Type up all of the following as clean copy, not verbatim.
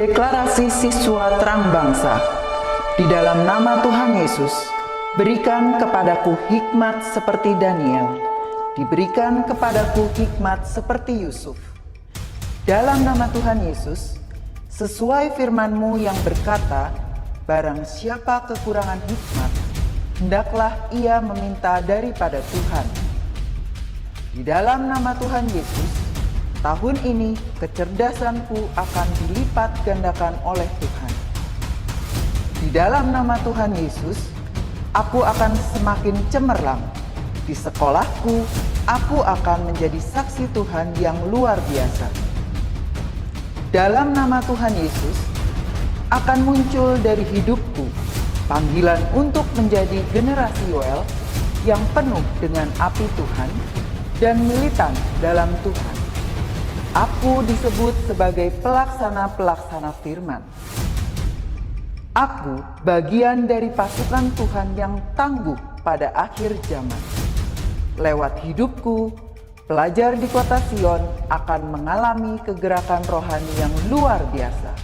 Deklarasi siswa terang bangsa. Di dalam nama Tuhan Yesus, berikan kepadaku hikmat seperti Daniel. Diberikan kepadaku hikmat seperti Yusuf. Dalam nama Tuhan Yesus, sesuai firman-Mu yang berkata, barang siapa kekurangan hikmat, hendaklah ia meminta daripada Tuhan. Di dalam nama Tuhan Yesus, tahun ini kecerdasanku akan dilipat gandakan oleh Tuhan. Di dalam nama Tuhan Yesus, aku akan semakin cemerlang. Di sekolahku, aku akan menjadi saksi Tuhan yang luar biasa. Dalam nama Tuhan Yesus, akan muncul dari hidupku panggilan untuk menjadi generasi Yoel yang penuh dengan api Tuhan dan militan dalam Tuhan. Aku disebut sebagai pelaksana-pelaksana firman. Aku bagian dari pasukan Tuhan yang tangguh pada akhir zaman. Lewat hidupku, pelajar di kota Sion akan mengalami kegerakan rohani yang luar biasa.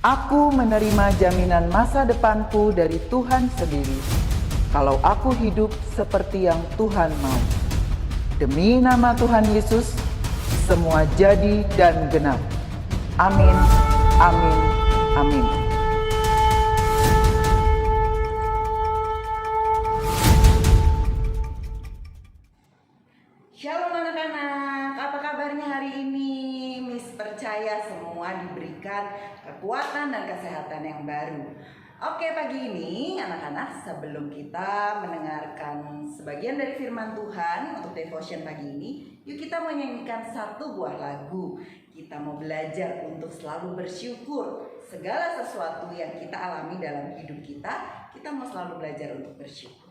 Aku menerima jaminan masa depanku dari Tuhan sendiri, kalau aku hidup seperti yang Tuhan mau. Demi nama Tuhan Yesus, semua jadi dan genap. Amin, amin, amin. Shalom anak-anak, apa kabarnya hari ini? Miss percaya semua diberikan kekuatan dan kesehatan yang baru. Oke, pagi ini anak-anak, sebelum kita mendengarkan sebagian dari firman Tuhan untuk devotion pagi ini, yuk kita menyanyikan satu buah lagu. Kita mau belajar untuk selalu bersyukur. Segala sesuatu yang kita alami dalam hidup kita mau selalu belajar untuk bersyukur.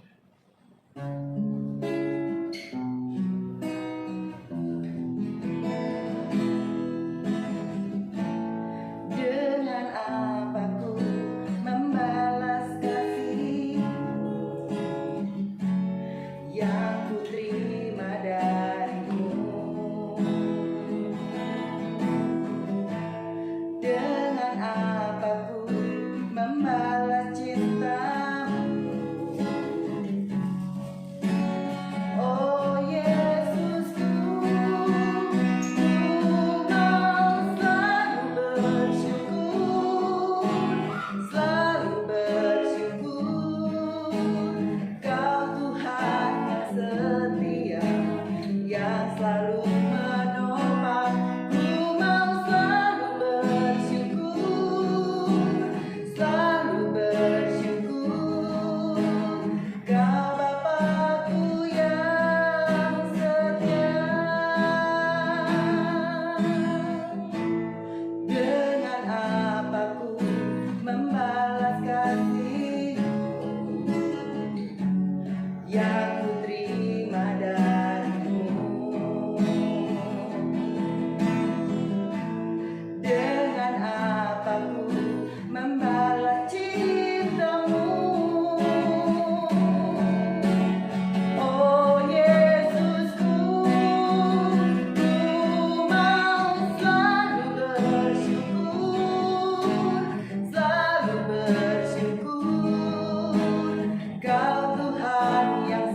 Kau Tuhan yang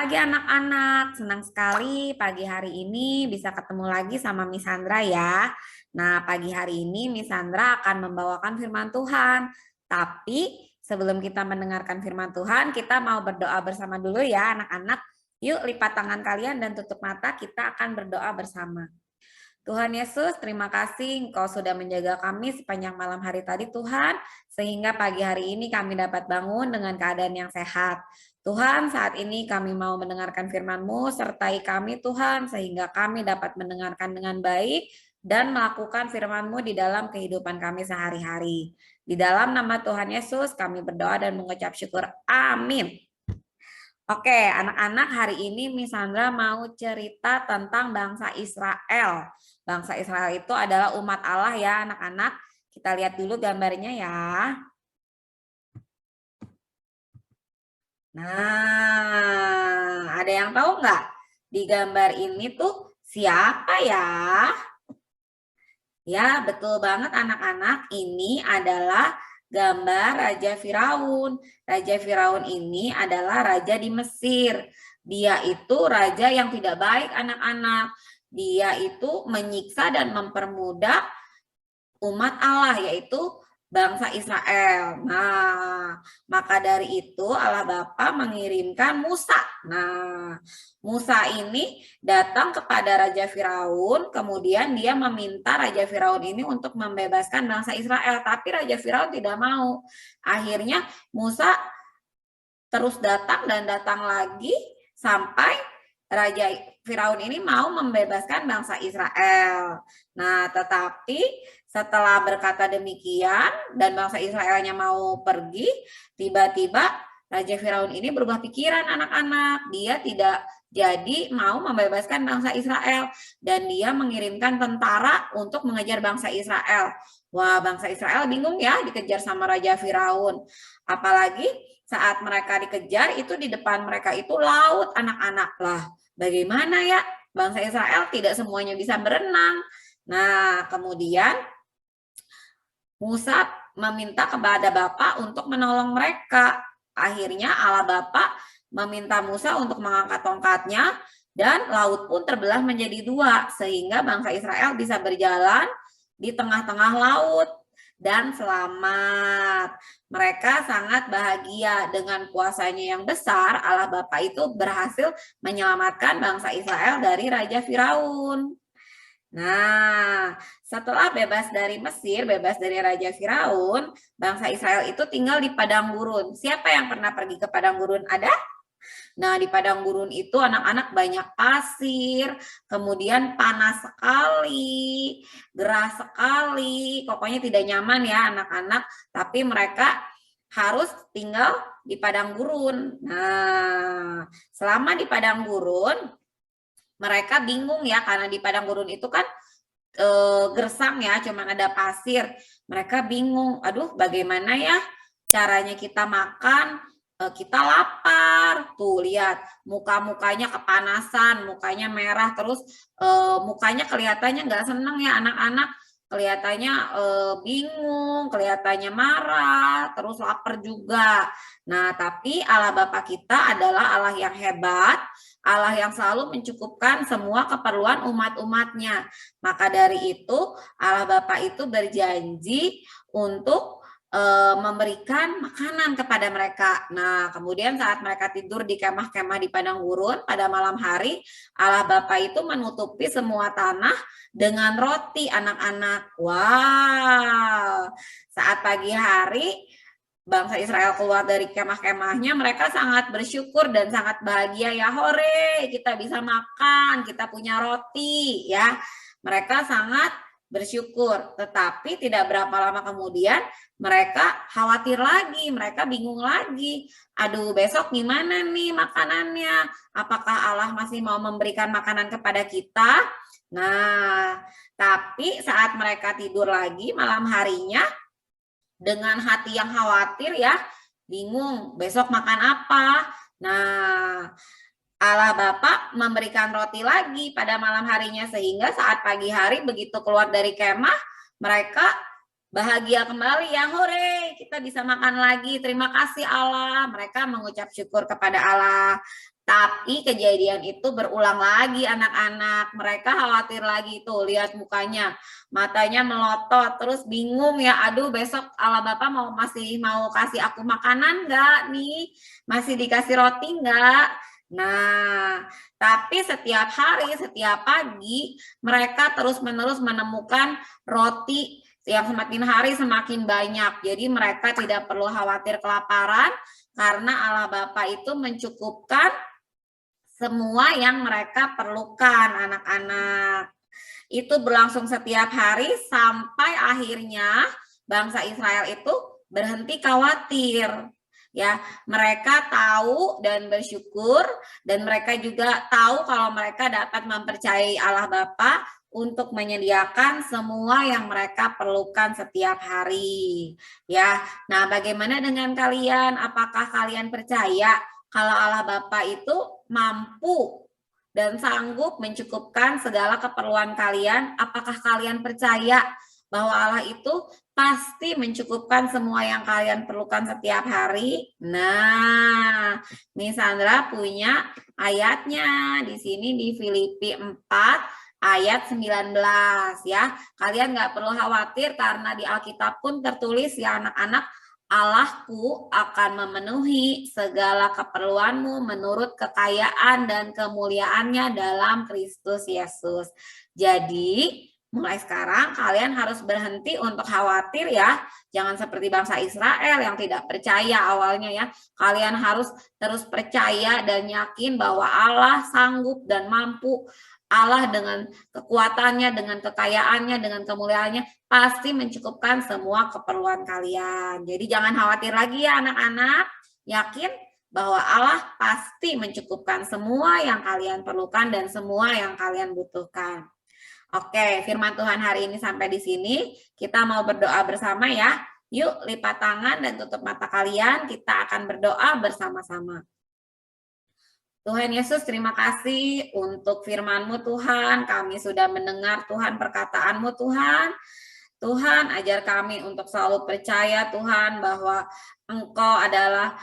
pagi anak-anak, senang sekali pagi hari ini bisa ketemu lagi sama Miss Sandra ya. Nah, pagi hari ini Miss Sandra akan membawakan firman Tuhan. Tapi sebelum kita mendengarkan firman Tuhan, kita mau berdoa bersama dulu ya anak-anak. Yuk lipat tangan kalian dan tutup mata, kita akan berdoa bersama. Tuhan Yesus, terima kasih Engkau sudah menjaga kami sepanjang malam hari tadi Tuhan, sehingga pagi hari ini kami dapat bangun dengan keadaan yang sehat. Tuhan, saat ini kami mau mendengarkan firman-Mu, sertai kami Tuhan, sehingga kami dapat mendengarkan dengan baik dan melakukan firman-Mu di dalam kehidupan kami sehari-hari. Di dalam nama Tuhan Yesus, kami berdoa dan mengucap syukur. Amin. Oke, anak-anak, hari ini Miss Sandra mau cerita tentang bangsa Israel. Bangsa Israel itu adalah umat Allah ya anak-anak. Kita lihat dulu gambarnya ya. Nah, ada yang tahu nggak? Di gambar ini tuh siapa ya? Ya, betul banget anak-anak. Ini adalah gambar Raja Firaun. Raja Firaun ini adalah raja di Mesir. Dia itu raja yang tidak baik anak-anak. Dia itu menyiksa dan mempermudah umat Allah, yaitu bangsa Israel. Nah, maka dari itu Allah Bapa mengirimkan Musa. Nah, Musa ini datang kepada Raja Firaun, kemudian dia meminta Raja Firaun ini untuk membebaskan bangsa Israel, tapi Raja Firaun tidak mau. Akhirnya Musa terus datang dan datang lagi sampai Raja Firaun ini mau membebaskan bangsa Israel. Nah, tetapi setelah berkata demikian dan bangsa Israelnya mau pergi, tiba-tiba Raja Firaun ini berubah pikiran anak-anak. Dia tidak jadi mau membebaskan bangsa Israel dan dia mengirimkan tentara untuk mengejar bangsa Israel. Wah, bangsa Israel bingung ya dikejar sama Raja Firaun. Apalagi saat mereka dikejar itu di depan mereka itu laut anak-anak lah. Bagaimana ya bangsa Israel tidak semuanya bisa berenang. Nah, kemudian Musa meminta kepada Bapa untuk menolong mereka. Akhirnya Allah Bapa meminta Musa untuk mengangkat tongkatnya dan laut pun terbelah menjadi dua sehingga bangsa Israel bisa berjalan di tengah-tengah laut dan selamat. Mereka sangat bahagia dengan kuasanya yang besar. Allah Bapa itu berhasil menyelamatkan bangsa Israel dari Raja Firaun. Nah, setelah bebas dari Mesir, bebas dari Raja Firaun, bangsa Israel itu tinggal di padang gurun. Siapa yang pernah pergi ke padang gurun? Ada? Nah, di padang gurun itu anak-anak banyak pasir, kemudian panas sekali, gerah sekali, pokoknya tidak nyaman ya anak-anak, tapi mereka harus tinggal di padang gurun. Nah, selama di padang gurun, mereka bingung ya, karena di padang gurun itu kan gersang ya, cuman ada pasir. Mereka bingung, aduh bagaimana ya caranya kita makan, kita lapar. Tuh lihat muka-mukanya kepanasan, mukanya merah, terus mukanya kelihatannya nggak seneng ya anak-anak, kelihatannya bingung, kelihatannya marah, terus lapar juga. Nah, tapi Allah Bapa kita adalah Allah yang hebat, Allah yang selalu mencukupkan semua keperluan umat-umatnya. Maka dari itu Allah Bapa itu berjanji untuk memberikan makanan kepada mereka. Nah, kemudian saat mereka tidur di kemah-kemah di padang gurun pada malam hari, Allah Bapa itu menutupi semua tanah dengan roti anak-anak. Wow. Saat pagi hari bangsa Israel keluar dari kemah-kemahnya, mereka sangat bersyukur dan sangat bahagia ya, hore, kita bisa makan, kita punya roti ya. Mereka sangat bersyukur, tetapi tidak berapa lama kemudian mereka khawatir lagi, mereka bingung lagi. Aduh, besok gimana nih makanannya? Apakah Allah masih mau memberikan makanan kepada kita? Nah, tapi saat mereka tidur lagi malam harinya dengan hati yang khawatir ya, bingung besok makan apa. Nah, Allah Bapa memberikan roti lagi pada malam harinya sehingga saat pagi hari begitu keluar dari kemah mereka bahagia kembali ya, hore kita bisa makan lagi, terima kasih Allah. Mereka mengucap syukur kepada Allah. Tapi kejadian itu berulang lagi anak-anak. Mereka khawatir lagi tuh, lihat mukanya. Matanya melotot, terus bingung ya. Aduh, besok Allah Bapa masih mau kasih aku makanan nggak nih? Masih dikasih roti nggak? Nah, tapi setiap hari, setiap pagi, mereka terus-menerus menemukan roti yang semakin hari semakin banyak. Jadi mereka tidak perlu khawatir kelaparan karena Allah Bapa itu mencukupkan semua yang mereka perlukan, anak-anak. Itu berlangsung setiap hari sampai akhirnya bangsa Israel itu berhenti khawatir. Ya, mereka tahu dan bersyukur, dan mereka juga tahu kalau mereka dapat mempercayai Allah Bapa untuk menyediakan semua yang mereka perlukan setiap hari. Ya, nah bagaimana dengan kalian? Apakah kalian percaya kalau Allah Bapa itu mampu dan sanggup mencukupkan segala keperluan kalian? Apakah kalian percaya bahwa Allah itu pasti mencukupkan semua yang kalian perlukan setiap hari? Nah, Miss Sandra punya ayatnya di sini di Filipi 4 ayat 19 ya. Kalian nggak perlu khawatir karena di Alkitab pun tertulis ya anak-anak, Allahku akan memenuhi segala keperluanmu menurut kekayaan dan kemuliaannya dalam Kristus Yesus. Jadi, mulai sekarang kalian harus berhenti untuk khawatir ya. Jangan seperti bangsa Israel yang tidak percaya awalnya ya. Kalian harus terus percaya dan yakin bahwa Allah sanggup dan mampu. Allah dengan kekuatannya, dengan kekayaannya, dengan kemuliaannya pasti mencukupkan semua keperluan kalian. Jadi jangan khawatir lagi ya anak-anak. Yakin bahwa Allah pasti mencukupkan semua yang kalian perlukan dan semua yang kalian butuhkan. Oke, firman Tuhan hari ini sampai di sini. Kita mau berdoa bersama ya. Yuk lipat tangan dan tutup mata kalian. Kita akan berdoa bersama-sama. Tuhan Yesus, terima kasih untuk firman-Mu Tuhan. Kami sudah mendengar Tuhan perkataan-Mu Tuhan. Tuhan, ajar kami untuk selalu percaya Tuhan bahwa Engkau adalah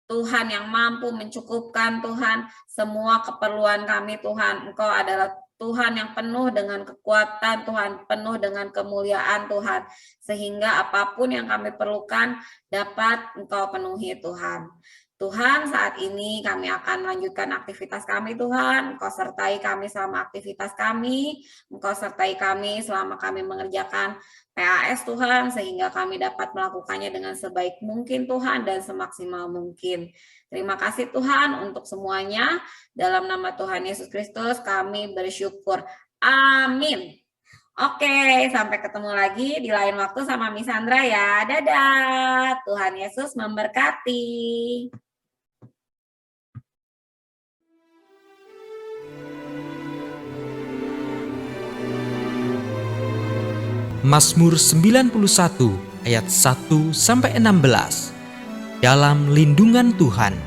Tuhan yang mampu mencukupkan Tuhan semua keperluan kami Tuhan. Engkau adalah Tuhan yang penuh dengan kekuatan Tuhan, penuh dengan kemuliaan Tuhan. Sehingga apapun yang kami perlukan dapat Engkau penuhi Tuhan. Tuhan, saat ini kami akan melanjutkan aktivitas kami Tuhan. Engkau sertai kami selama aktivitas kami. Engkau sertai kami selama kami mengerjakan PAS Tuhan. Sehingga kami dapat melakukannya dengan sebaik mungkin Tuhan dan semaksimal mungkin. Terima kasih Tuhan untuk semuanya. Dalam nama Tuhan Yesus Kristus kami bersyukur. Amin. Oke, sampai ketemu lagi di lain waktu sama Miss Sandra ya. Dadah. Tuhan Yesus memberkati. Mazmur 91 ayat 1-16. Dalam lindungan Tuhan.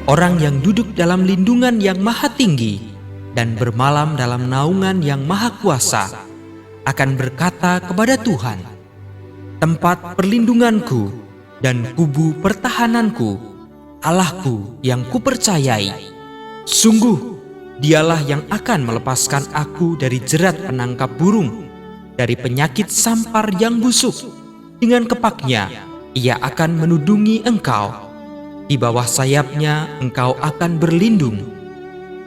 Orang yang duduk dalam lindungan yang maha tinggi dan bermalam dalam naungan yang maha kuasa akan berkata kepada Tuhan, tempat perlindunganku dan kubu pertahananku, Allahku yang kupercayai. Sungguh Dialah yang akan melepaskan aku dari jerat penangkap burung, dari penyakit sampar yang busuk. Dengan kepaknya, ia akan menudungi engkau. Di bawah sayapnya, engkau akan berlindung.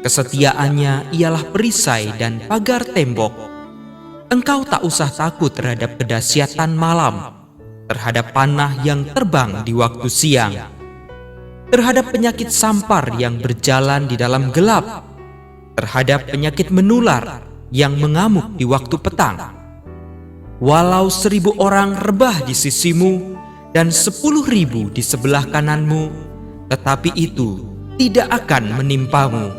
Kesetiaannya ialah perisai dan pagar tembok. Engkau tak usah takut terhadap kedahsyatan malam, terhadap panah yang terbang di waktu siang, terhadap penyakit sampar yang berjalan di dalam gelap, terhadap penyakit menular yang mengamuk di waktu petang. Walau 1000 orang rebah di sisimu dan 10.000 di sebelah kananmu, tetapi itu tidak akan menimpamu.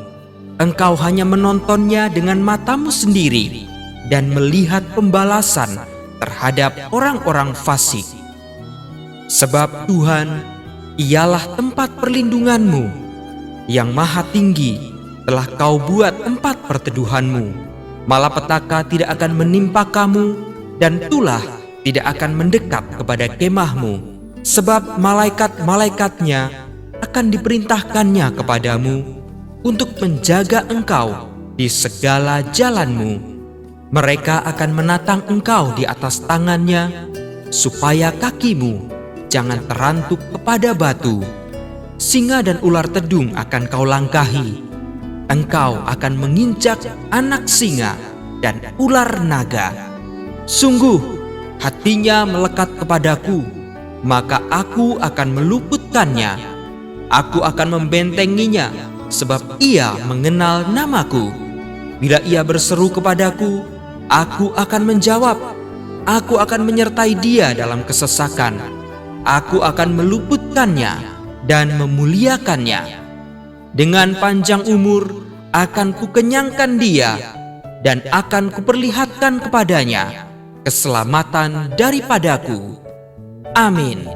Engkau hanya menontonnya dengan matamu sendiri dan melihat pembalasan terhadap orang-orang fasik. Sebab Tuhan ialah tempat perlindunganmu, yang maha tinggi telah kau buat tempat perteduhanmu. Malapetaka tidak akan menimpa kamu, dan tulah tidak akan mendekat kepada kemahmu. sebab malaikat-malaikatnya akan diperintahkannya kepadamu untuk menjaga engkau di segala jalanmu. Mereka akan menatang engkau di atas tangannya, supaya kakimu jangan terantuk kepada batu. Singa dan ular tedung akan kau langkahi. Engkau akan menginjak anak singa dan ular naga. Sungguh, hatinya melekat kepadaku, maka aku akan meluputkannya. Aku akan membentenginya, sebab ia mengenal namaku. Bila ia berseru kepadaku, aku akan menjawab. Aku akan menyertai dia dalam kesesakan. Aku akan meluputkannya dan memuliakannya. Dengan panjang umur akan kukenyangkan dia, dan akan kuperlihatkan kepadanya keselamatan daripadaku. Amin.